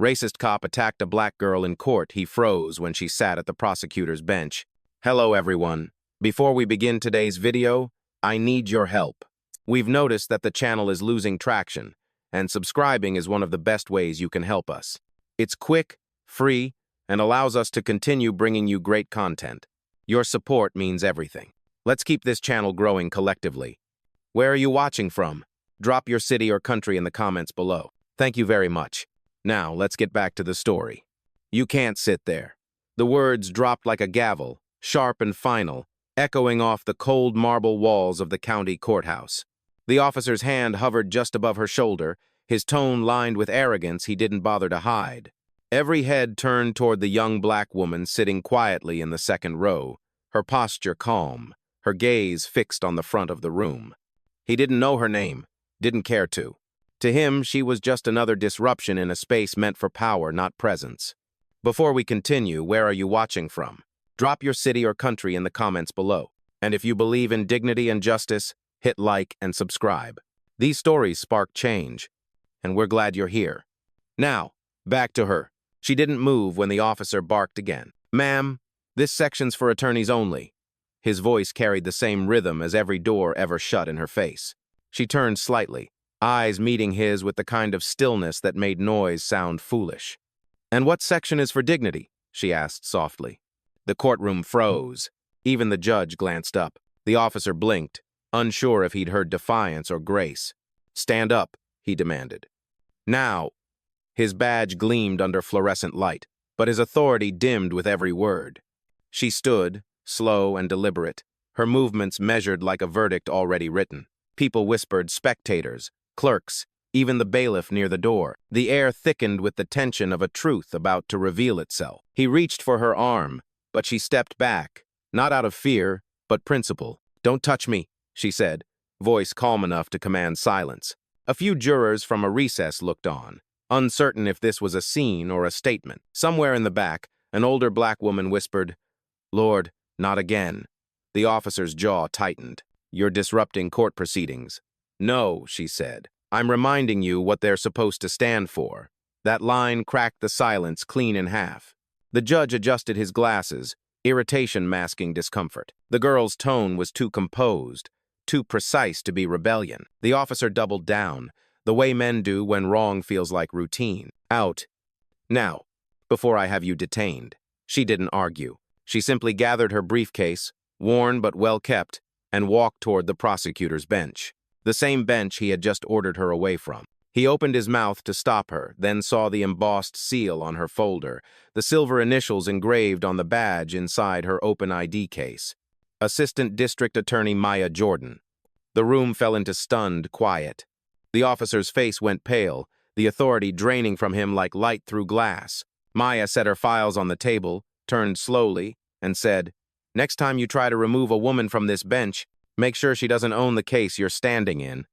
Racist cop attacked a black girl in court. He froze when she sat at the prosecutor's bench. Hello, everyone. Before we begin today's video, I need your help. We've noticed that the channel is losing traction, and subscribing is one of the best ways you can help us. It's quick, free, and allows us to continue bringing you great content. Your support means everything. Let's keep this channel growing collectively. Where are you watching from? Drop your city or country in the comments below. Thank you very much. Now, let's get back to the story. You can't sit there. The words dropped like a gavel, sharp and final, echoing off the cold marble walls of the county courthouse. The officer's hand hovered just above her shoulder, his tone lined with arrogance he didn't bother to hide. Every head turned toward the young black woman sitting quietly in the second row, her posture calm, her gaze fixed on the front of the room. He didn't know her name, didn't care to. To him, she was just another disruption in a space meant for power, not presence. Before we continue, where are you watching from? Drop your city or country in the comments below. And if you believe in dignity and justice, hit like and subscribe. These stories spark change, and we're glad you're here. Now, back to her. She didn't move when the officer barked again. Ma'am, this section's for attorneys only. His voice carried the same rhythm as every door ever shut in her face. She turned slightly, eyes meeting his with the kind of stillness that made noise sound foolish. And what section is for dignity? She asked softly. The courtroom froze. Even the judge glanced up. The officer blinked, unsure if he'd heard defiance or grace. Stand up, he demanded. Now. His badge gleamed under fluorescent light, but his authority dimmed with every word. She stood, slow and deliberate, her movements measured like a verdict already written. People whispered, spectators, clerks, even the bailiff near the door. The air thickened with the tension of a truth about to reveal itself. He reached for her arm, but she stepped back, not out of fear, but principle. Don't touch me, she said, voice calm enough to command silence. A few jurors from a recess looked on, uncertain if this was a scene or a statement. Somewhere in the back, an older black woman whispered, Lord, not again. The officer's jaw tightened. You're disrupting court proceedings. No, she said. I'm reminding you what they're supposed to stand for. That line cracked the silence clean in half. The judge adjusted his glasses, irritation masking discomfort. The girl's tone was too composed, too precise to be rebellion. The officer doubled down, the way men do when wrong feels like routine. Out. Now, before I have you detained. She didn't argue. She simply gathered her briefcase, worn but well kept, and walked toward the prosecutor's bench. The same bench he had just ordered her away from. He opened his mouth to stop her, then saw the embossed seal on her folder, the silver initials engraved on the badge inside her open ID case. Assistant District Attorney Maya Jordan. The room fell into stunned quiet. The officer's face went pale, the authority draining from him like light through glass. Maya set her files on the table, turned slowly, and said, Next time you try to remove a woman from this bench, make sure she doesn't own the case you're standing in.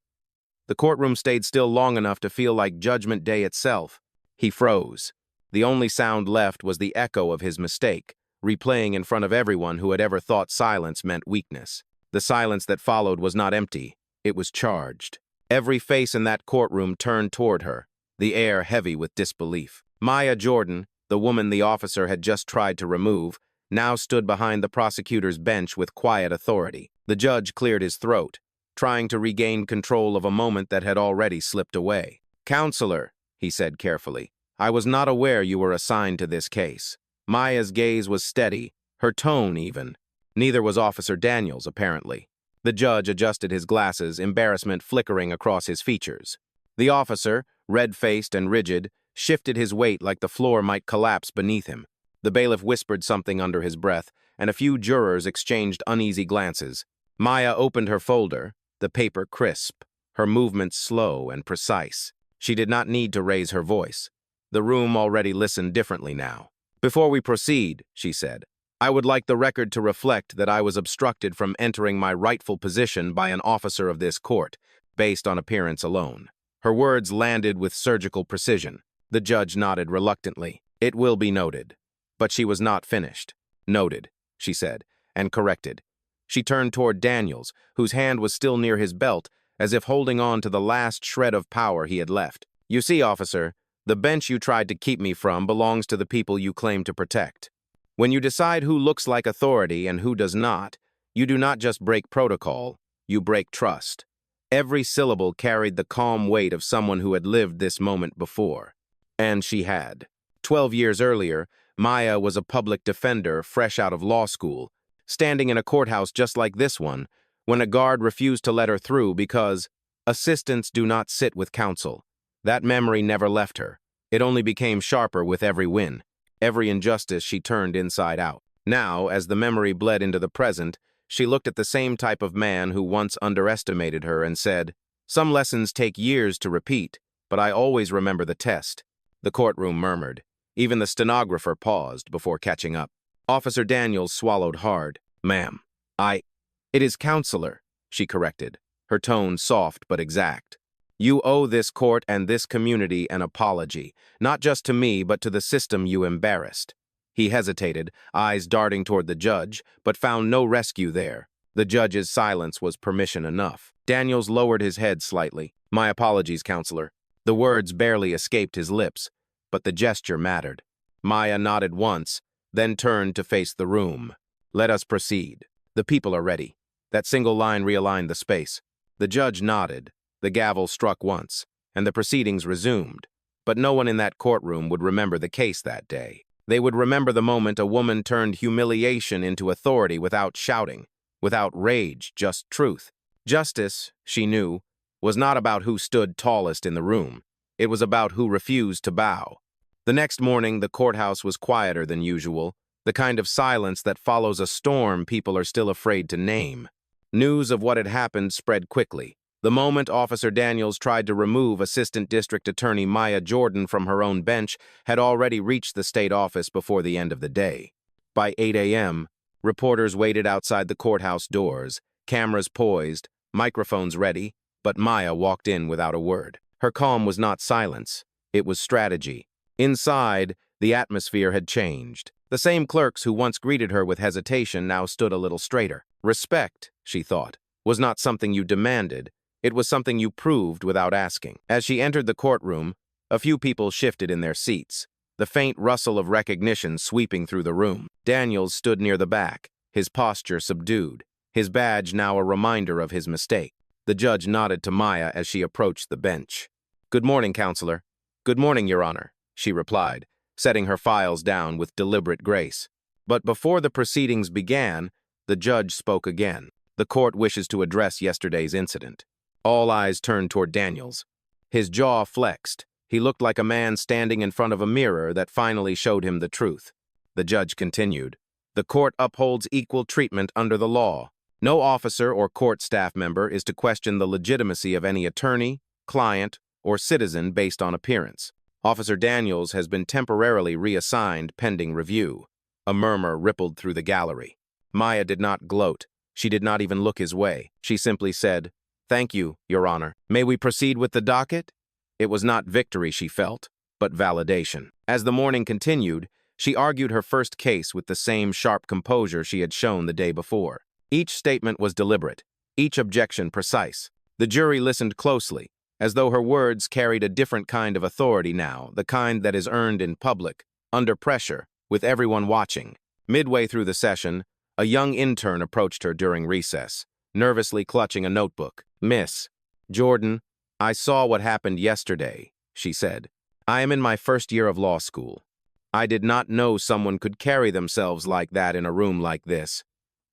The courtroom stayed still long enough to feel like Judgment Day itself. He froze. The only sound left was the echo of his mistake, replaying in front of everyone who had ever thought silence meant weakness. The silence that followed was not empty. It was charged. Every face in that courtroom turned toward her, the air heavy with disbelief. Maya Jordan, the woman the officer had just tried to remove, now stood behind the prosecutor's bench with quiet authority. The judge cleared his throat, trying to regain control of a moment that had already slipped away. Counselor, he said carefully, I was not aware you were assigned to this case. Maya's gaze was steady, her tone even. Neither was Officer Daniels, apparently. The judge adjusted his glasses, embarrassment flickering across his features. The officer, red-faced and rigid, shifted his weight like the floor might collapse beneath him. The bailiff whispered something under his breath, and a few jurors exchanged uneasy glances. Maya opened her folder, the paper crisp, her movements slow and precise. She did not need to raise her voice. The room already listened differently now. Before we proceed, she said, I would like the record to reflect that I was obstructed from entering my rightful position by an officer of this court, based on appearance alone. Her words landed with surgical precision. The judge nodded reluctantly. It will be noted. But she was not finished. Noted, she said, and corrected. She turned toward Daniels, whose hand was still near his belt, as if holding on to the last shred of power he had left. You see, officer, The bench you tried to keep me from belongs to the people you claim to protect. When you decide who looks like authority and who does not, you do not just break protocol, you break trust. Every syllable carried the calm weight of someone who had lived this moment before. And she had. 12 years earlier, Maya was a public defender fresh out of law school, standing in a courthouse just like this one, when a guard refused to let her through because assistants do not sit with counsel. That memory never left her. It only became sharper with every win. Every injustice she turned inside out. Now, as the memory bled into the present, she looked at the same type of man who once underestimated her and said, "Some lessons take years to repeat, but I always remember the test." The courtroom murmured. Even the stenographer paused before catching up. Officer Daniels swallowed hard. "Ma'am, It is counselor," she corrected, her tone soft but exact. "You owe this court and this community an apology, not just to me but to the system you embarrassed." He hesitated, eyes darting toward the judge, but found no rescue there. The judge's silence was permission enough. Daniels lowered his head slightly. "My apologies, counselor." The words barely escaped his lips, but the gesture mattered. Maya nodded once, then turned to face the room. "Let us proceed. The people are ready." That single line realigned the space. The judge nodded. The gavel struck once, and the proceedings resumed. But no one in that courtroom would remember the case that day. They would remember the moment a woman turned humiliation into authority without shouting, without rage, just truth. Justice, she knew, was not about who stood tallest in the room. It was about who refused to bow. The next morning, the courthouse was quieter than usual, the kind of silence that follows a storm people are still afraid to name. News of what had happened spread quickly. The moment Officer Daniels tried to remove Assistant District Attorney Maya Jordan from her own bench had already reached the state office before the end of the day. By 8 a.m., reporters waited outside the courthouse doors, cameras poised, microphones ready, but Maya walked in without a word. Her calm was not silence, it was strategy. Inside, the atmosphere had changed. The same clerks who once greeted her with hesitation now stood a little straighter. Respect, she thought, was not something you demanded. It was something you proved without asking. As she entered the courtroom, a few people shifted in their seats, the faint rustle of recognition sweeping through the room. Daniels stood near the back, his posture subdued, his badge now a reminder of his mistake. The judge nodded to Maya as she approached the bench. "Good morning, counselor." "Good morning, Your Honor," she replied, setting her files down with deliberate grace. But before the proceedings began, the judge spoke again. "The court wishes to address yesterday's incident." All eyes turned toward Daniels. His jaw flexed. He looked like a man standing in front of a mirror that finally showed him the truth. The judge continued, "The court upholds equal treatment under the law. No officer or court staff member is to question the legitimacy of any attorney, client, or citizen based on appearance. Officer Daniels has been temporarily reassigned pending review." A murmur rippled through the gallery. Maya did not gloat. She did not even look his way. She simply said, "Thank you, Your Honor. May we proceed with the docket?" It was not victory she felt, but validation. As the morning continued, she argued her first case with the same sharp composure she had shown the day before. Each statement was deliberate, each objection precise. The jury listened closely, as though her words carried a different kind of authority now, the kind that is earned in public, under pressure, with everyone watching. Midway through the session, a young intern approached her during recess, nervously clutching a notebook. "Miss Jordan, I saw what happened yesterday," she said. "I am in my first year of law school. I did not know someone could carry themselves like that in a room like this."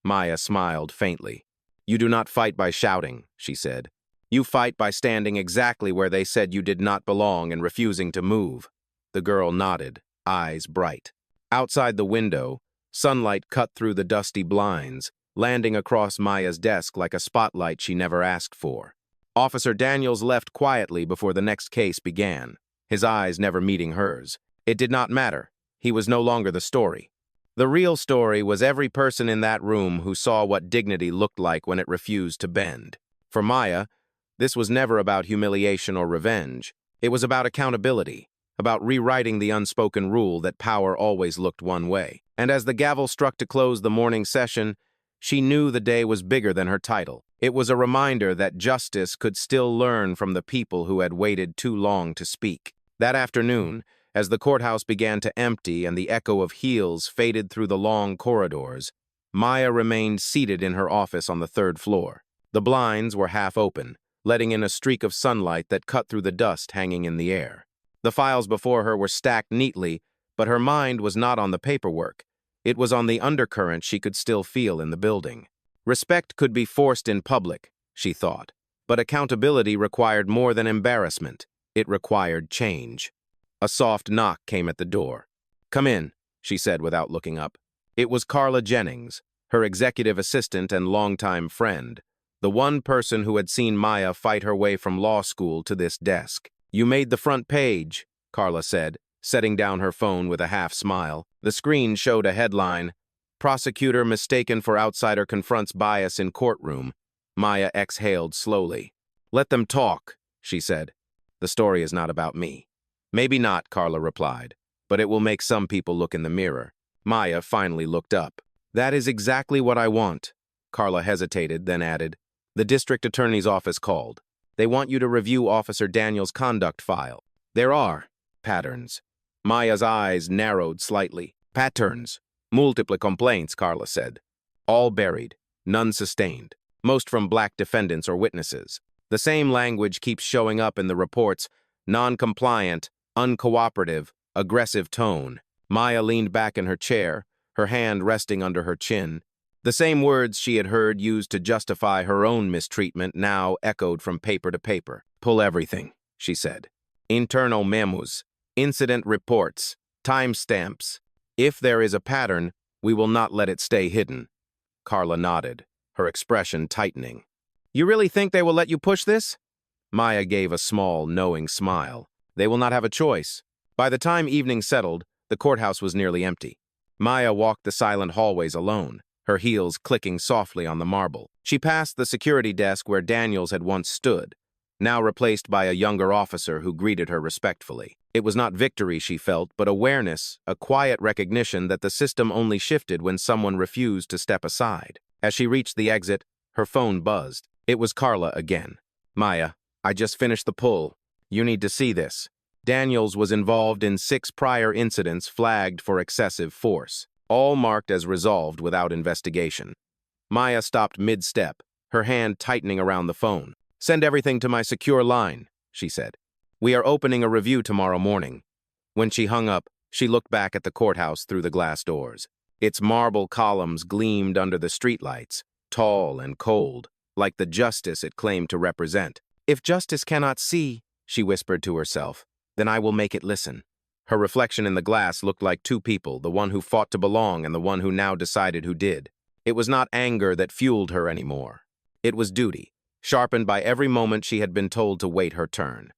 Maya smiled faintly. "You do not fight by shouting," she said. "You fight by standing exactly where they said you did not belong and refusing to move." The girl nodded, eyes bright. Outside the window, sunlight cut through the dusty blinds, landing across Maya's desk like a spotlight she never asked for. Officer Daniels left quietly before the next case began, his eyes never meeting hers. It did not matter. He was no longer the story. The real story was every person in that room who saw what dignity looked like when it refused to bend. For Maya, this was never about humiliation or revenge. It was about accountability, about rewriting the unspoken rule that power always looked one way. And as the gavel struck to close the morning session, she knew the day was bigger than her title. It was a reminder that justice could still learn from the people who had waited too long to speak. That afternoon, as the courthouse began to empty and the echo of heels faded through the long corridors, Maya remained seated in her office on the third floor. The blinds were half open, letting in a streak of sunlight that cut through the dust hanging in the air. The files before her were stacked neatly, but her mind was not on the paperwork. It was on the undercurrent she could still feel in the building. Respect could be forced in public, she thought, but accountability required more than embarrassment. It required change. A soft knock came at the door. "Come in," she said without looking up. It was Carla Jennings, her executive assistant and longtime friend, the one person who had seen Maya fight her way from law school to this desk. "You made the front page," Carla said, setting down her phone with a half smile. The screen showed a headline, "Prosecutor mistaken for outsider confronts bias in courtroom." Maya exhaled slowly. "Let them talk," she said. "The story is not about me." "Maybe not," Carla replied, "but it will make some people look in the mirror." Maya finally looked up. "That is exactly what I want." Carla hesitated, then added, "The district attorney's office called. They want you to review Officer Daniel's conduct file. There are patterns." Maya's eyes narrowed slightly. "Patterns. Multiple complaints," Carla said. "All buried, none sustained. Most from black defendants or witnesses. The same language keeps showing up in the reports: non-compliant, uncooperative, aggressive tone." Maya leaned back in her chair, her hand resting under her chin. The same words she had heard used to justify her own mistreatment now echoed from paper to paper. "Pull everything," she said. "Internal memos, incident reports, timestamps. If there is a pattern, we will not let it stay hidden." Carla nodded, her expression tightening. "You really think they will let you push this?" Maya gave a small, knowing smile. "They will not have a choice." By the time evening settled, the courthouse was nearly empty. Maya walked the silent hallways alone, her heels clicking softly on the marble. She passed the security desk where Daniels had once stood, now replaced by a younger officer who greeted her respectfully. It was not victory she felt, but awareness, a quiet recognition that the system only shifted when someone refused to step aside. As she reached the exit, her phone buzzed. It was Carla again. "Maya, I just finished the pull. You need to see this." Daniels was involved in 6 prior incidents flagged for excessive force, all marked as resolved without investigation. Maya stopped mid-step, her hand tightening around the phone. "Send everything to my secure line," she said. "We are opening a review tomorrow morning." When she hung up, she looked back at the courthouse through the glass doors. Its marble columns gleamed under the streetlights, tall and cold, like the justice it claimed to represent. "If justice cannot see," she whispered to herself, "then I will make it listen." Her reflection in the glass looked like 2 people, the one who fought to belong and the one who now decided who did. It was not anger that fueled her anymore. It was duty, sharpened by every moment she had been told to wait her turn.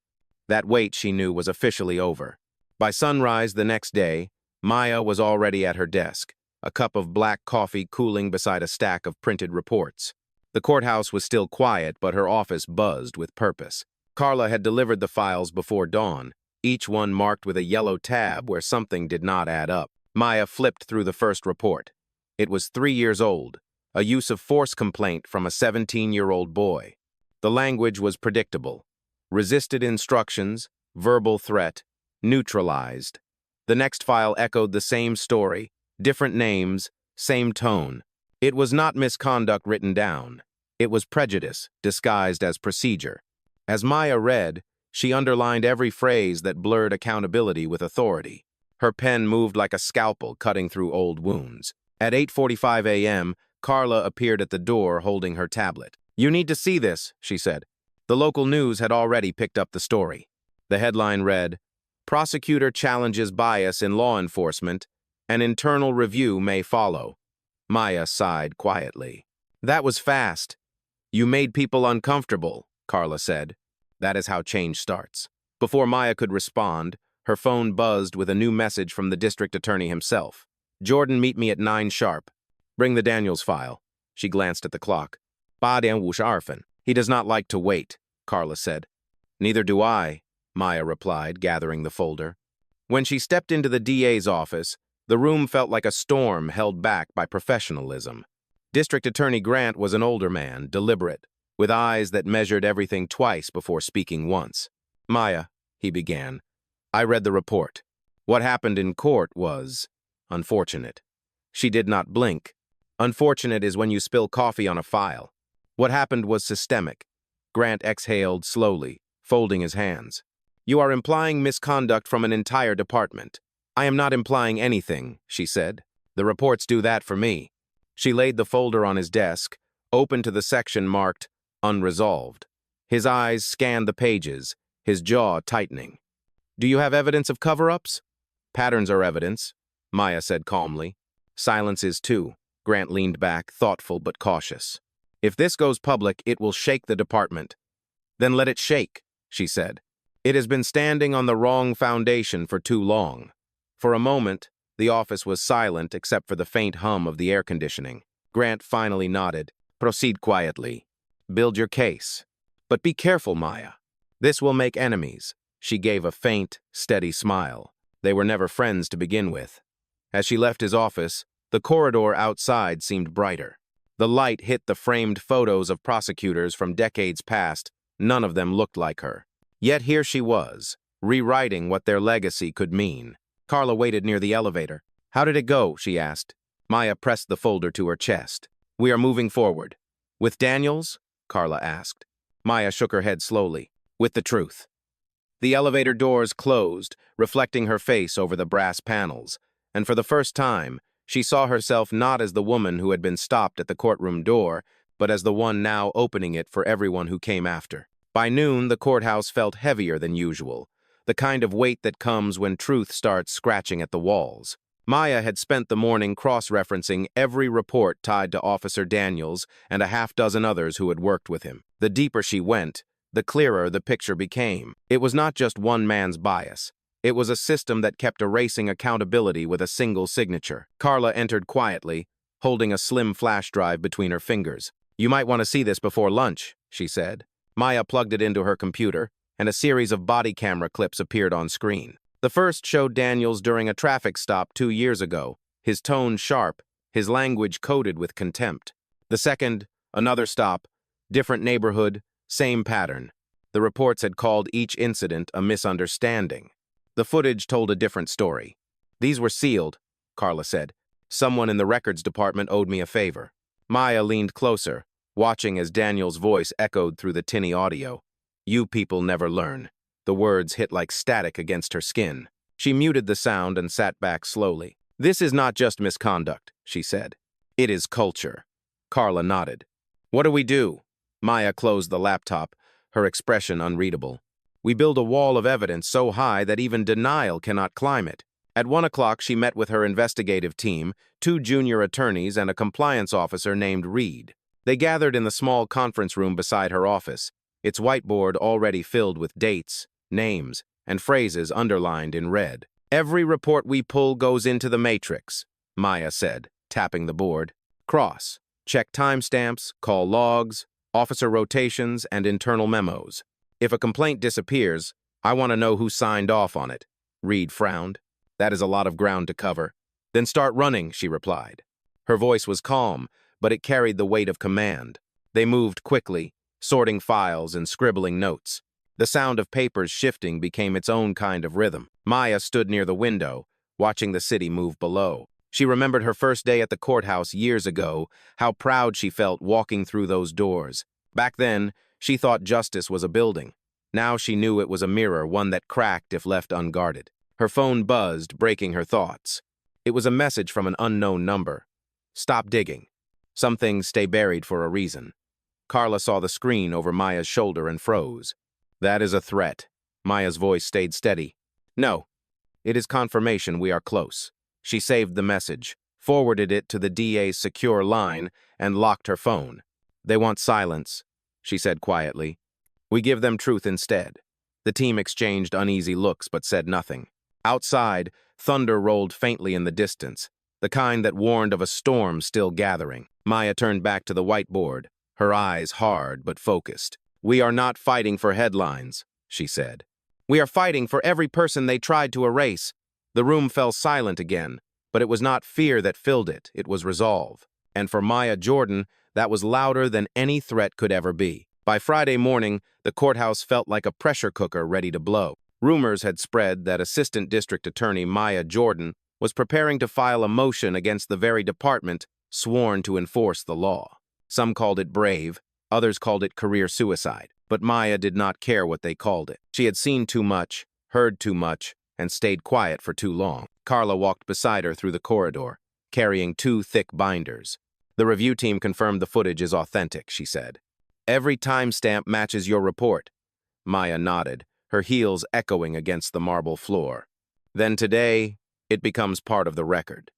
That wait, she knew, was officially over. By sunrise the next day, Maya was already at her desk, a cup of black coffee cooling beside a stack of printed reports. The courthouse was still quiet, but her office buzzed with purpose. Carla had delivered the files before dawn, each one marked with a yellow tab where something did not add up. Maya flipped through the first report. It was 3 years old, a use of force complaint from a 17-year-old boy. The language was predictable. Resisted instructions, verbal threat, neutralized. The next file echoed the same story, different names, same tone. It was not misconduct written down. It was prejudice disguised as procedure. As Maya read, she underlined every phrase that blurred accountability with authority. Her pen moved like a scalpel cutting through old wounds. At 8:45 a.m., Carla appeared at the door holding her tablet. "You need to see this," she said. The local news had already picked up the story. The headline read, "Prosecutor challenges bias in law enforcement. An internal review may follow." Maya sighed quietly. "That was fast." "You made people uncomfortable," Carla said. That is how change starts. Before Maya could respond, her phone buzzed with a new message from the district attorney himself. "Jordan, meet me at 9 sharp. Bring the Daniels file." She glanced at the clock. 8:52. "He does not like to wait," Carla said. "Neither do I," Maya replied, gathering the folder. When she stepped into the DA's office, the room felt like a storm held back by professionalism. District Attorney Grant was an older man, deliberate, with eyes that measured everything twice before speaking once. "Maya," he began, I read the report. What happened in court was unfortunate. She did not blink. Unfortunate is when you spill coffee on a file. What happened was systemic. Grant exhaled slowly, folding his hands. You are implying misconduct from an entire department. I am not implying anything, she said. The reports do that for me. She laid the folder on his desk, open to the section marked unresolved. His eyes scanned the pages, his jaw tightening. Do you have evidence of cover-ups? Patterns are evidence, Maya said calmly. Silence is too. Grant leaned back, thoughtful but cautious. If this goes public, it will shake the department. Then let it shake, she said. It has been standing on the wrong foundation for too long. For a moment, the office was silent except for the faint hum of the air conditioning. Grant finally nodded. Proceed quietly. Build your case. But be careful, Maya. This will make enemies. She gave a faint, steady smile. They were never friends to begin with. As she left his office, the corridor outside seemed brighter. The light hit the framed photos of prosecutors from decades past. None of them looked like her. Yet here she was, rewriting what their legacy could mean. Carla waited near the elevator. How did it go? She asked. Maya pressed the folder to her chest. We are moving forward. With Daniels? Carla asked. Maya shook her head slowly. With the truth. The elevator doors closed, reflecting her face over the brass panels, and for the first time, she saw herself not as the woman who had been stopped at the courtroom door, but as the one now opening it for everyone who came after. By noon, the courthouse felt heavier than usual, the kind of weight that comes when truth starts scratching at the walls. Maya had spent the morning cross-referencing every report tied to Officer Daniels and a half-dozen others who had worked with him. The deeper she went, the clearer the picture became. It was not just one man's bias. It was a system that kept erasing accountability with a single signature. Carla entered quietly, holding a slim flash drive between her fingers. You might want to see this before lunch, she said. Maya plugged it into her computer, and a series of body camera clips appeared on screen. The first showed Daniels during a traffic stop 2 years ago, his tone sharp, his language coded with contempt. The second, another stop, different neighborhood, same pattern. The reports had called each incident a misunderstanding. The footage told a different story. These were sealed, Carla said. Someone in the records department owed me a favor. Maya leaned closer, watching as Daniel's voice echoed through the tinny audio. You people never learn. The words hit like static against her skin. She muted the sound and sat back slowly. This is not just misconduct, she said. It is culture. Carla nodded. What do we do? Maya closed the laptop, her expression unreadable. We build a wall of evidence so high that even denial cannot climb it. At 1 o'clock, she met with her investigative team, 2 junior attorneys and a compliance officer named Reed. They gathered in the small conference room beside her office, its whiteboard already filled with dates, names, and phrases underlined in red. Every report we pull goes into the matrix, Maya said, tapping the board. Cross. Check timestamps, call logs, officer rotations, and internal memos. If a complaint disappears, I want to know who signed off on it. Reed frowned. That is a lot of ground to cover. Then start running, she replied. Her voice was calm, but it carried the weight of command. They moved quickly, sorting files and scribbling notes. The sound of papers shifting became its own kind of rhythm. Maya stood near the window, watching the city move below. She remembered her first day at the courthouse years ago, how proud she felt walking through those doors. Back then, she thought justice was a building. Now she knew it was a mirror, one that cracked if left unguarded. Her phone buzzed, breaking her thoughts. It was a message from an unknown number. Stop digging. Some things stay buried for a reason. Carla saw the screen over Maya's shoulder and froze. That is a threat. Maya's voice stayed steady. No. It is confirmation we are close. She saved the message, forwarded it to the DA's secure line, and locked her phone. They want silence, she said quietly. We give them truth instead. The team exchanged uneasy looks but said nothing. Outside, thunder rolled faintly in the distance, the kind that warned of a storm still gathering. Maya turned back to the whiteboard, her eyes hard but focused. We are not fighting for headlines, she said. We are fighting for every person they tried to erase. The room fell silent again, but it was not fear that filled it, it was resolve. And for Maya Jordan, that was louder than any threat could ever be. By Friday morning, the courthouse felt like a pressure cooker ready to blow. Rumors had spread that Assistant District Attorney Maya Jordan was preparing to file a motion against the very department sworn to enforce the law. Some called it brave, others called it career suicide, but Maya did not care what they called it. She had seen too much, heard too much, and stayed quiet for too long. Carla walked beside her through the corridor, carrying 2 thick binders. The review team confirmed the footage is authentic, she said. Every timestamp matches your report. Maya nodded, her heels echoing against the marble floor. Then today, it becomes part of the record.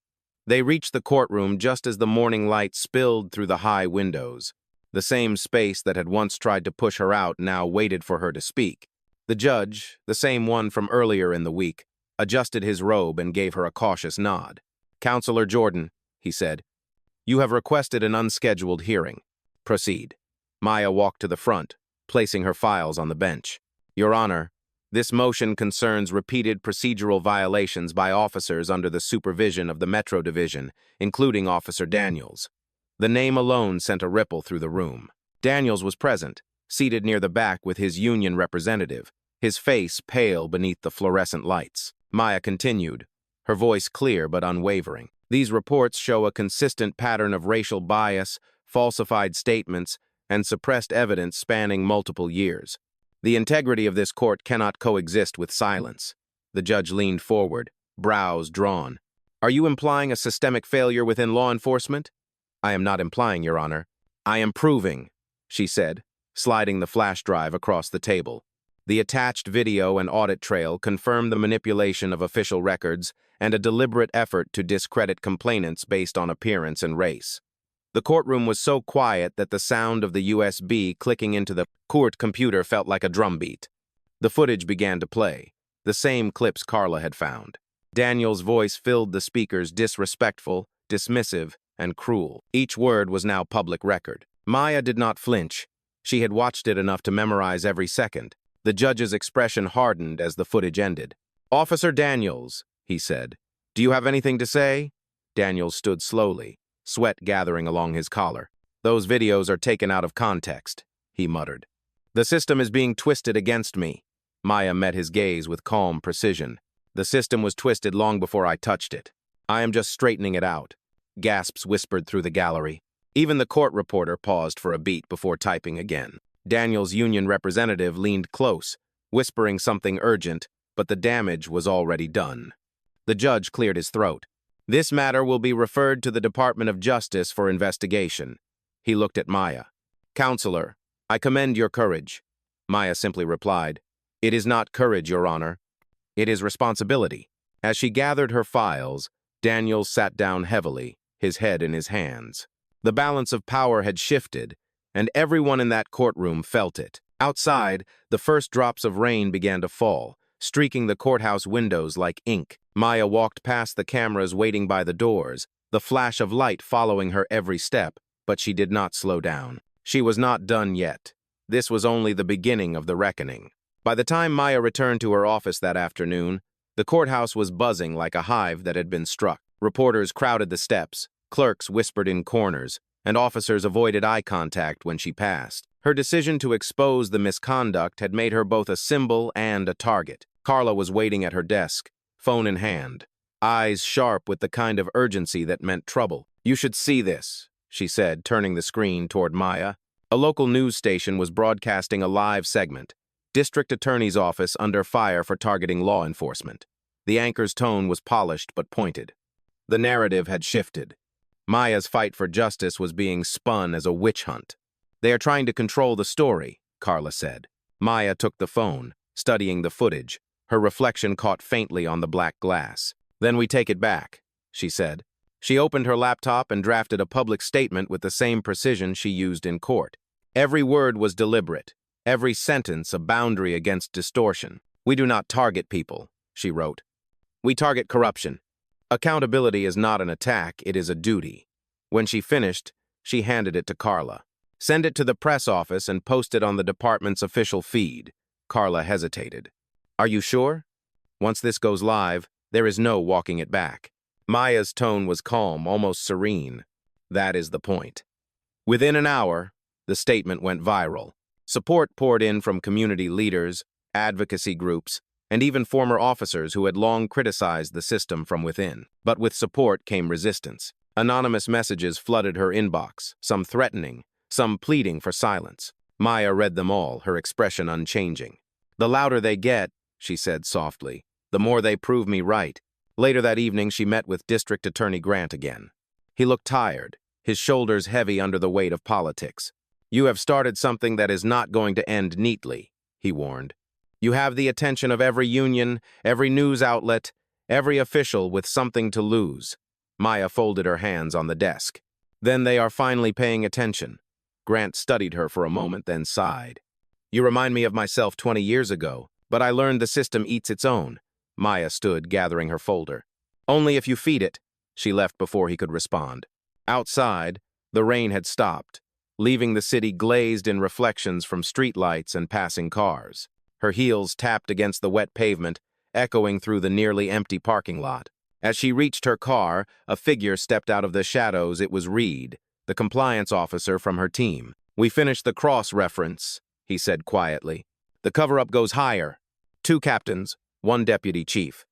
They reached the courtroom just as the morning light spilled through the high windows. The same space that had once tried to push her out now waited for her to speak. The judge, the same one from earlier in the week, adjusted his robe and gave her a cautious nod. "Counselor Jordan," he said, "you have requested an unscheduled hearing. Proceed." Maya walked to the front, placing her files on the bench. "Your Honor, this motion concerns repeated procedural violations by officers under the supervision of the Metro Division, including Officer Daniels." The name alone sent a ripple through the room. Daniels was present, seated near the back with his union representative, his face pale beneath the fluorescent lights. Maya continued, her voice clear but unwavering. "These reports show a consistent pattern of racial bias, falsified statements, and suppressed evidence spanning multiple years. The integrity of this court cannot coexist with silence." The judge leaned forward, brows drawn. "Are you implying a systemic failure within law enforcement?" "I am not implying, Your Honor. I am proving," she said, sliding the flash drive across the table. The attached video and audit trail confirmed the manipulation of official records and a deliberate effort to discredit complainants based on appearance and race. The courtroom was so quiet that the sound of the USB clicking into the court computer felt like a drumbeat. The footage began to play, the same clips Carla had found. Daniel's voice filled the speakers, disrespectful, dismissive, and cruel. Each word was now public record. Maya did not flinch. She had watched it enough to memorize every second. The judge's expression hardened as the footage ended. "Officer Daniels," he said, "do you have anything to say?" Daniels stood slowly, sweat gathering along his collar. "Those videos are taken out of context," he muttered. "The system is being twisted against me." Maya met his gaze with calm precision. "The system was twisted long before I touched it. I am just straightening it out." Gasps whispered through the gallery. Even the court reporter paused for a beat before typing again. Daniel's union representative leaned close, whispering something urgent, but the damage was already done. The judge cleared his throat. "This matter will be referred to the Department of Justice for investigation." He looked at Maya. "Counselor, I commend your courage." Maya simply replied, "It is not courage, Your Honor. It is responsibility." As she gathered her files, Daniels sat down heavily, his head in his hands. The balance of power had shifted, and everyone in that courtroom felt it. Outside, the first drops of rain began to fall, streaking the courthouse windows like ink. Maya walked past the cameras waiting by the doors, the flash of light following her every step, but she did not slow down. She was not done yet. This was only the beginning of the reckoning. By the time Maya returned to her office that afternoon, the courthouse was buzzing like a hive that had been struck. Reporters crowded the steps, clerks whispered in corners, and officers avoided eye contact when she passed. Her decision to expose the misconduct had made her both a symbol and a target. Carla was waiting at her desk, phone in hand, eyes sharp with the kind of urgency that meant trouble. "You should see this," she said, turning the screen toward Maya. A local news station was broadcasting a live segment. District Attorney's Office under fire for targeting law enforcement. The anchor's tone was polished but pointed. The narrative had shifted. Maya's fight for justice was being spun as a witch hunt. "They are trying to control the story," Carla said. Maya took the phone, studying the footage. Her reflection caught faintly on the black glass. "Then we take it back," she said. She opened her laptop and drafted a public statement with the same precision she used in court. Every word was deliberate, every sentence a boundary against distortion. "We do not target people," she wrote. "We target corruption. Accountability is not an attack, it is a duty." When she finished, she handed it to Carla. "Send it to the press office and post it on the department's official feed." Carla hesitated. "Are you sure? Once this goes live, there is no walking it back." Maya's tone was calm, almost serene. "That is the point." Within an hour, the statement went viral. Support poured in from community leaders, advocacy groups, and even former officers who had long criticized the system from within. But with support came resistance. Anonymous messages flooded her inbox, some threatening, some pleading for silence. Maya read them all, her expression unchanging. "The louder they get," she said softly, "the more they prove me right." Later that evening, she met with District Attorney Grant again. He looked tired, his shoulders heavy under the weight of politics. "You have started something that is not going to end neatly," he warned. "You have the attention of every union, every news outlet, every official with something to lose." Maya folded her hands on the desk. "Then they are finally paying attention." Grant studied her for a moment, then sighed. "You remind me of myself 20 years ago, but I learned the system eats its own." Maya stood, gathering her folder. "Only if you feed it." She left before he could respond. Outside, the rain had stopped, leaving the city glazed in reflections from streetlights and passing cars. Her heels tapped against the wet pavement, echoing through the nearly empty parking lot. As she reached her car, a figure stepped out of the shadows. It was Reed, the compliance officer from her team. "We finished the cross-reference," he said quietly. "The cover-up goes higher. 2 captains, 1 deputy chief."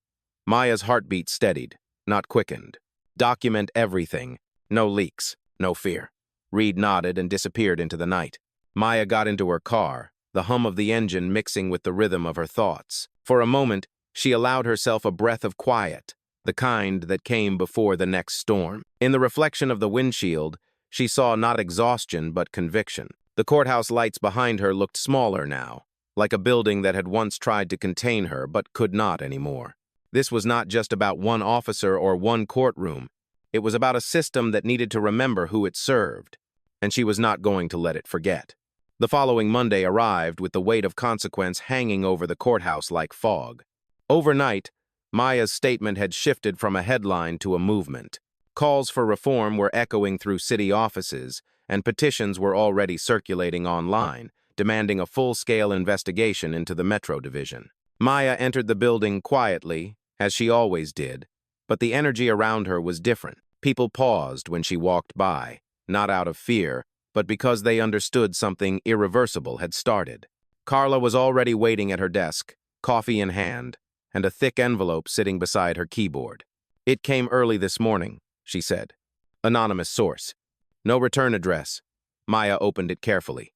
Maya's heartbeat steadied, not quickened. "Document everything. No leaks, no fear." Reed nodded and disappeared into the night. Maya got into her car, the hum of the engine mixing with the rhythm of her thoughts. For a moment, she allowed herself a breath of quiet, the kind that came before the next storm. In the reflection of the windshield, she saw not exhaustion but conviction. The courthouse lights behind her looked smaller now, like a building that had once tried to contain her but could not anymore. This was not just about one officer or one courtroom. It was about a system that needed to remember who it served, and she was not going to let it forget. The following Monday arrived with the weight of consequence hanging over the courthouse like fog. Overnight, Maya's statement had shifted from a headline to a movement. Calls for reform were echoing through city offices, and petitions were already circulating online, demanding a full-scale investigation into the Metro Division. Maya entered the building quietly, as she always did, but the energy around her was different. People paused when she walked by, not out of fear, but because they understood something irreversible had started. Carla was already waiting at her desk, coffee in hand, and a thick envelope sitting beside her keyboard. "It came early this morning," she said. "Anonymous source. No return address." Maya opened it carefully.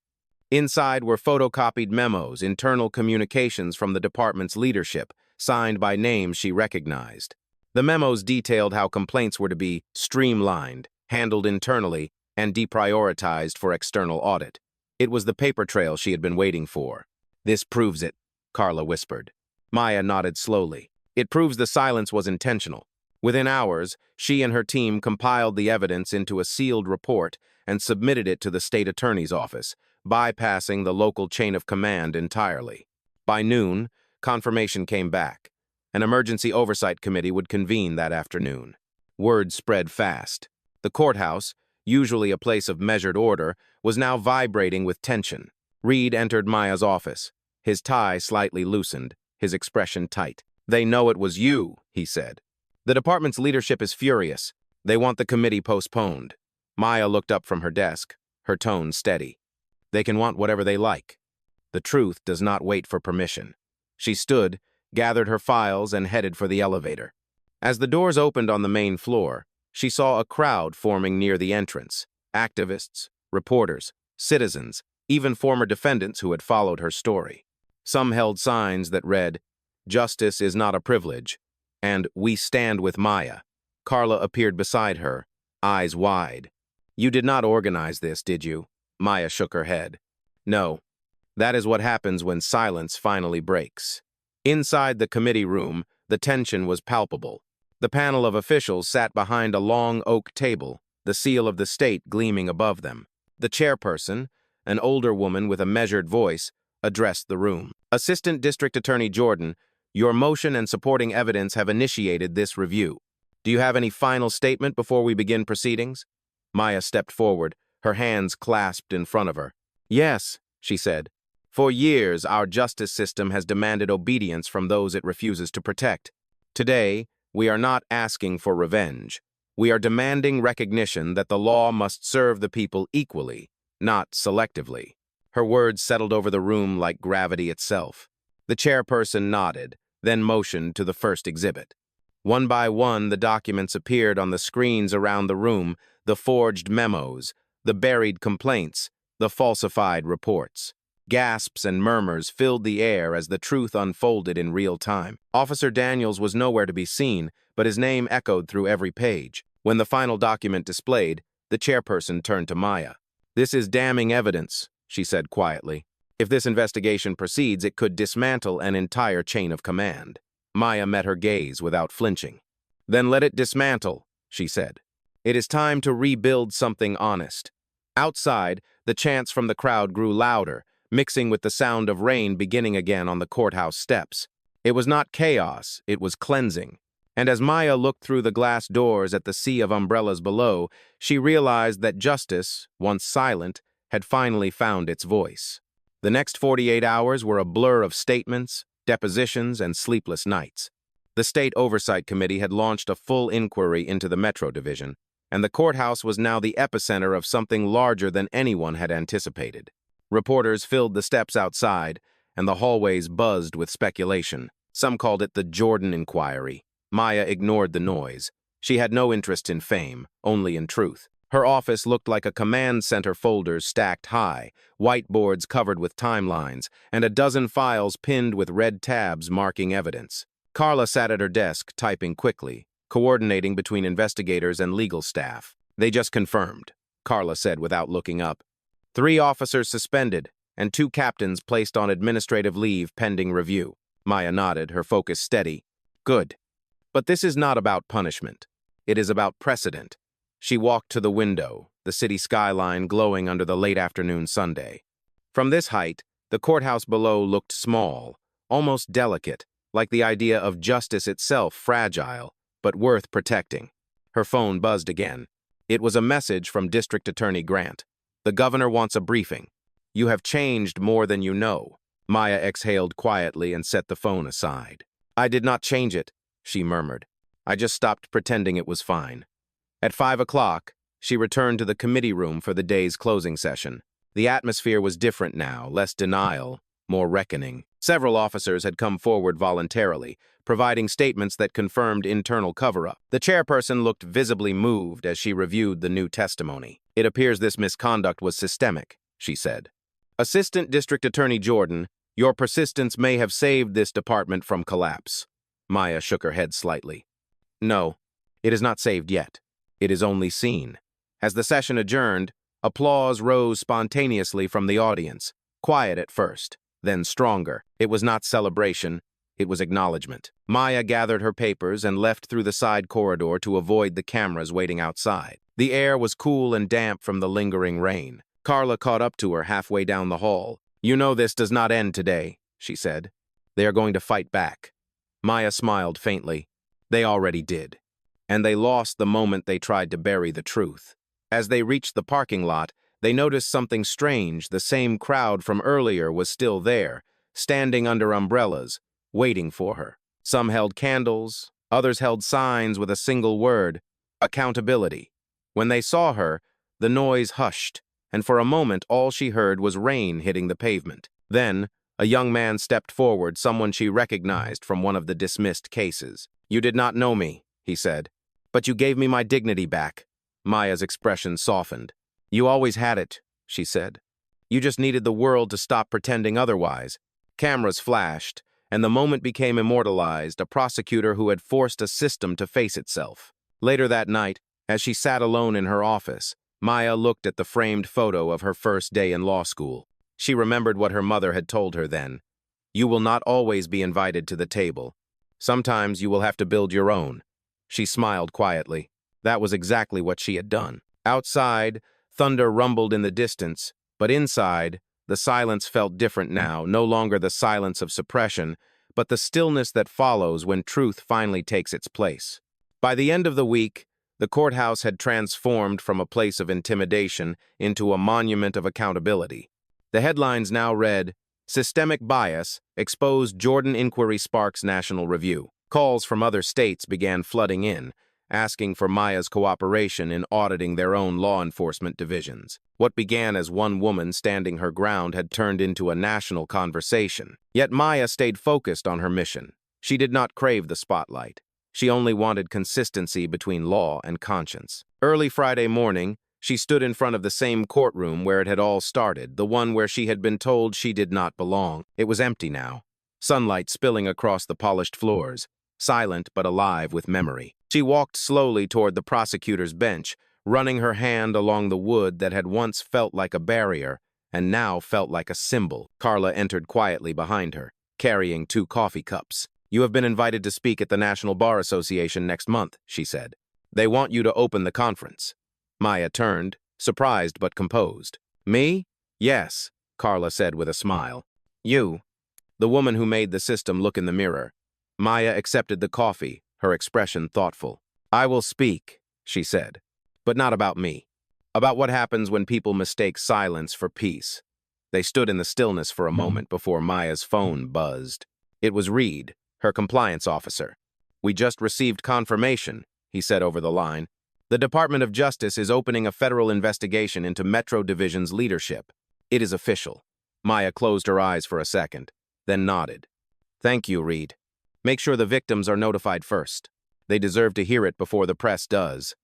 Inside were photocopied memos, internal communications from the department's leadership, signed by names she recognized. The memos detailed how complaints were to be streamlined, handled internally, and deprioritized for external audit. It was the paper trail she had been waiting for. "This proves it," Carla whispered. Maya nodded slowly. "It proves the silence was intentional." Within hours, she and her team compiled the evidence into a sealed report and submitted it to the state attorney's office, bypassing the local chain of command entirely. By noon, confirmation came back. An emergency oversight committee would convene that afternoon. Word spread fast. The courthouse, usually a place of measured order, was now vibrating with tension. Reed entered Maya's office, his tie slightly loosened, his expression tight. "They know it was you," he said. "The department's leadership is furious. They want the committee postponed." Maya looked up from her desk, her tone steady. "They can want whatever they like. The truth does not wait for permission." She stood, gathered her files, and headed for the elevator. As the doors opened on the main floor, she saw a crowd forming near the entrance. Activists, reporters, citizens, even former defendants who had followed her story. Some held signs that read, "Justice is not a privilege," and "We stand with Maya." Carla appeared beside her, eyes wide. "You did not organize this, did you?" Maya shook her head. "No. That is what happens when silence finally breaks." Inside the committee room, the tension was palpable. The panel of officials sat behind a long oak table, the seal of the state gleaming above them. The chairperson, an older woman with a measured voice, addressed the room. "Assistant District Attorney Jordan, your motion and supporting evidence have initiated this review. Do you have any final statement before we begin proceedings?" Maya stepped forward, her hands clasped in front of her. "Yes," she said. "For years, our justice system has demanded obedience from those it refuses to protect. Today, we are not asking for revenge. We are demanding recognition that the law must serve the people equally, not selectively." Her words settled over the room like gravity itself. The chairperson nodded, then motioned to the first exhibit. One by one, the documents appeared on the screens around the room, the forged memos, the buried complaints, the falsified reports. Gasps and murmurs filled the air as the truth unfolded in real time. Officer Daniels was nowhere to be seen, but his name echoed through every page. When the final document displayed, the chairperson turned to Maya. "This is damning evidence," she said quietly. "If this investigation proceeds, it could dismantle an entire chain of command." Maya met her gaze without flinching. "Then let it dismantle," she said. "It is time to rebuild something honest." Outside, the chants from the crowd grew louder, mixing with the sound of rain beginning again on the courthouse steps. It was not chaos, it was cleansing. And as Maya looked through the glass doors at the sea of umbrellas below, she realized that justice, once silent, had finally found its voice. The next 48 hours were a blur of statements, depositions, and sleepless nights. The State Oversight Committee had launched a full inquiry into the Metro Division, and the courthouse was now the epicenter of something larger than anyone had anticipated. Reporters filled the steps outside, and the hallways buzzed with speculation. Some called it the Jordan Inquiry. Maya ignored the noise. She had no interest in fame, only in truth. Her office looked like a command center, folders stacked high, whiteboards covered with timelines, and a dozen files pinned with red tabs marking evidence. Carla sat at her desk, typing quickly, coordinating between investigators and legal staff. "They just confirmed," Carla said without looking up. "3 officers suspended, and 2 captains placed on administrative leave pending review." Maya nodded, her focus steady. "Good. But this is not about punishment. It is about precedent." She walked to the window, the city skyline glowing under the late afternoon Sunday. From this height, the courthouse below looked small, almost delicate, like the idea of justice itself fragile, but worth protecting. Her phone buzzed again. It was a message from District Attorney Grant. "The governor wants a briefing. You have changed more than you know." Maya exhaled quietly and set the phone aside. "I did not change it," she murmured. "I just stopped pretending it was fine." At 5 o'clock, she returned to the committee room for the day's closing session. The atmosphere was different now, less denial, more reckoning. Several officers had come forward voluntarily, providing statements that confirmed internal cover-up. The chairperson looked visibly moved as she reviewed the new testimony. "It appears this misconduct was systemic," she said. "Assistant District Attorney Jordan, your persistence may have saved this department from collapse." Maya shook her head slightly. "No, it is not saved yet. It is only seen." As the session adjourned, applause rose spontaneously from the audience, quiet at first, then stronger. It was not celebration, it was acknowledgement. Maya gathered her papers and left through the side corridor to avoid the cameras waiting outside. The air was cool and damp from the lingering rain. Carla caught up to her halfway down the hall. "You know this does not end today," she said. "They are going to fight back." Maya smiled faintly. They already did. And they lost the moment they tried to bury the truth. As they reached the parking lot, they noticed something strange. The same crowd from earlier was still there, standing under umbrellas, waiting for her. Some held candles, others held signs with a single word: accountability. When they saw her, the noise hushed, and for a moment all she heard was rain hitting the pavement. Then, a young man stepped forward, someone she recognized from one of the dismissed cases. "You did not know me," he said. "But you gave me my dignity back." Maya's expression softened. "You always had it," she said. "You just needed the world to stop pretending otherwise." Cameras flashed, and the moment became immortalized, a prosecutor who had forced a system to face itself. Later that night, as she sat alone in her office, Maya looked at the framed photo of her first day in law school. She remembered what her mother had told her then. "You will not always be invited to the table. Sometimes you will have to build your own." She smiled quietly. That was exactly what she had done. Outside, thunder rumbled in the distance, but inside, the silence felt different now, no longer the silence of suppression, but the stillness that follows when truth finally takes its place. By the end of the week, the courthouse had transformed from a place of intimidation into a monument of accountability. The headlines now read, "Systemic Bias, Exposed Jordan Inquiry Sparks National Review." Calls from other states began flooding in, asking for Maya's cooperation in auditing their own law enforcement divisions. What began as one woman standing her ground had turned into a national conversation. Yet Maya stayed focused on her mission. She did not crave the spotlight. She only wanted consistency between law and conscience. Early Friday morning, she stood in front of the same courtroom where it had all started, the one where she had been told she did not belong. It was empty now, sunlight spilling across the polished floors, silent but alive with memory. She walked slowly toward the prosecutor's bench, running her hand along the wood that had once felt like a barrier and now felt like a symbol. Carla entered quietly behind her, carrying 2 coffee cups. "You have been invited to speak at the National Bar Association next month," she said. "They want you to open the conference." Maya turned, surprised but composed. "Me? Yes," Carla said with a smile. "You?" The woman who made the system look in the mirror. Maya accepted the coffee, her expression thoughtful. "I will speak," she said, "but not about me. About what happens when people mistake silence for peace." They stood in the stillness for a moment before Maya's phone buzzed. It was Reed, her compliance officer. "We just received confirmation," he said over the line. "The Department of Justice is opening a federal investigation into Metro Division's leadership. It is official." Maya closed her eyes for a second, then nodded. "Thank you, Reed. Make sure the victims are notified first. They deserve to hear it before the press does."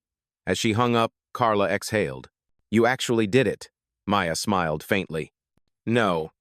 As she hung up, Carla exhaled. "You actually did it." Maya smiled faintly. "No,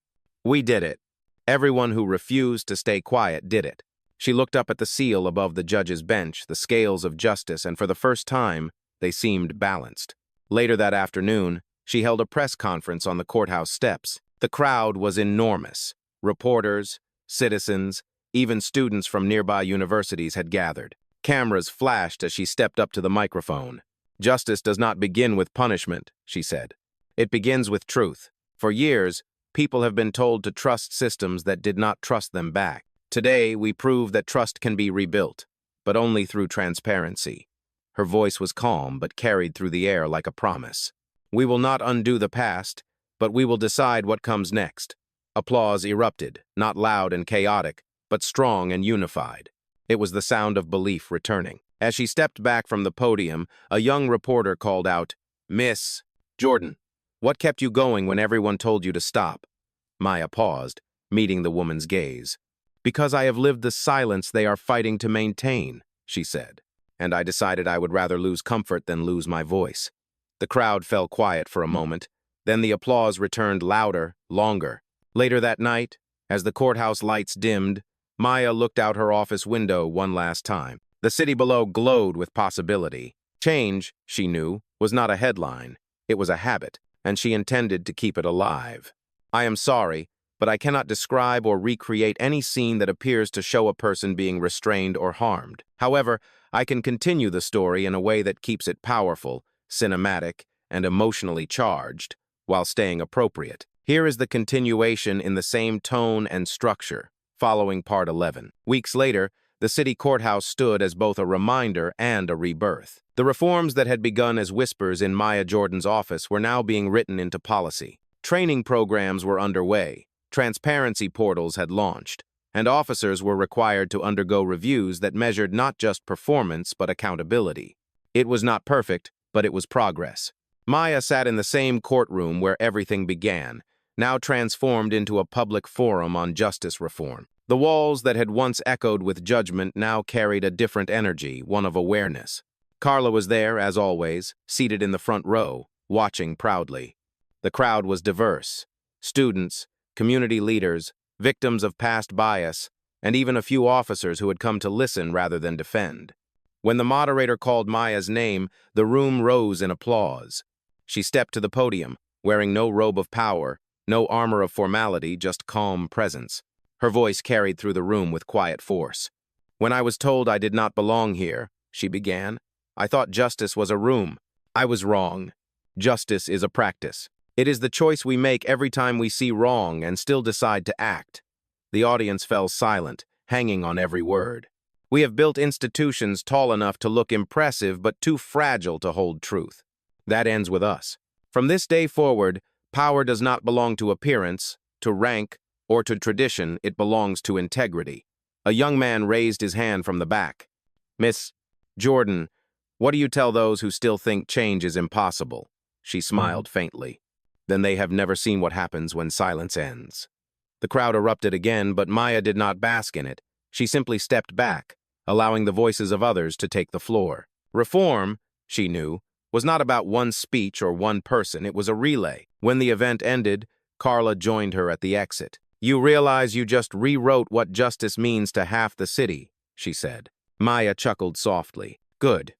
we did it. Everyone who refused to stay quiet did it." She looked up at the seal above the judge's bench, the scales of justice, and for the first time, they seemed balanced. Later that afternoon, she held a press conference on the courthouse steps. The crowd was enormous. Reporters, citizens, even students from nearby universities had gathered. Cameras flashed as she stepped up to the microphone. "Justice does not begin with punishment," she said. "It begins with truth. For years, people have been told to trust systems that did not trust them back. Today, we prove that trust can be rebuilt, but only through transparency." Her voice was calm but carried through the air like a promise. "We will not undo the past, but we will decide what comes next." Applause erupted, not loud and chaotic, but strong and unified. It was the sound of belief returning. As she stepped back from the podium, a young reporter called out, "Miss Jordan, what kept you going when everyone told you to stop?" Maya paused, meeting the woman's gaze. "Because I have lived the silence they are fighting to maintain," she said, "and I decided I would rather lose comfort than lose my voice." The crowd fell quiet for a moment, then the applause returned louder, longer. Later that night, as the courthouse lights dimmed, Maya looked out her office window one last time. The city below glowed with possibility. Change, she knew, was not a headline. It was a habit, and she intended to keep it alive. "I am sorry, but I cannot describe or recreate any scene that appears to show a person being restrained or harmed. However, I can continue the story in a way that keeps it powerful, cinematic, and emotionally charged, while staying appropriate. Here is the continuation in the same tone and structure, following Part 11. Weeks later, the city courthouse stood as both a reminder and a rebirth. The reforms that had begun as whispers in Maya Jordan's office were now being written into policy. Training programs were underway, transparency portals had launched, and officers were required to undergo reviews that measured not just performance but accountability. It was not perfect, but it was progress. Maya sat in the same courtroom where everything began, now transformed into a public forum on justice reform. The walls that had once echoed with judgment now carried a different energy, one of awareness. Carla was there, as always, seated in the front row, watching proudly. The crowd was diverse. Students, community leaders, victims of past bias, and even a few officers who had come to listen rather than defend. When the moderator called Maya's name, the room rose in applause. She stepped to the podium, wearing no robe of power, no armor of formality, just calm presence. Her voice carried through the room with quiet force. "When I was told I did not belong here," she began, "I thought justice was a room. I was wrong. Justice is a practice. It is the choice we make every time we see wrong and still decide to act." The audience fell silent, hanging on every word. "We have built institutions tall enough to look impressive but too fragile to hold truth. That ends with us. From this day forward, power does not belong to appearance, to rank, or to tradition. It belongs to integrity." A young man raised his hand from the back. "Miss Jordan, what do you tell those who still think change is impossible?" She smiled faintly. "Then they have never seen what happens when silence ends." The crowd erupted again, but Maya did not bask in it. She simply stepped back, allowing the voices of others to take the floor. Reform, she knew, was not about one speech or one person. It was a relay. When the event ended, Carla joined her at the exit. "You realize you just rewrote what justice means to half the city," she said. Maya chuckled softly. "Good.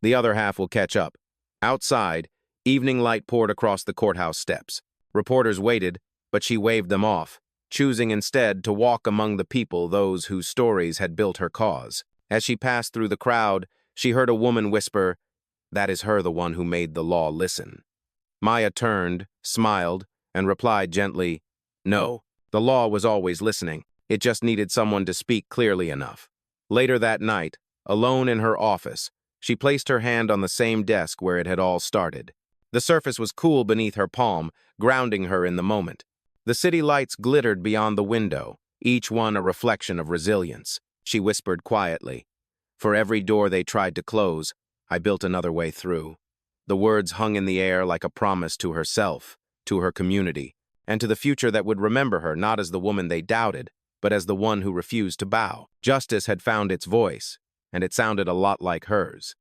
The other half will catch up." Outside, evening light poured across the courthouse steps. Reporters waited, but she waved them off, choosing instead to walk among the people, those whose stories had built her cause. As she passed through the crowd, she heard a woman whisper, "That is her, the one who made the law listen." Maya turned, smiled, and replied gently, "No, the law was always listening. It just needed someone to speak clearly enough." Later that night, alone in her office, she placed her hand on the same desk where it had all started. The surface was cool beneath her palm, grounding her in the moment. The city lights glittered beyond the window, each one a reflection of resilience. She whispered quietly, "For every door they tried to close, I built another way through." The words hung in the air like a promise to herself, to her community, and to the future that would remember her not as the woman they doubted, but as the one who refused to bow. Justice had found its voice, and it sounded a lot like hers.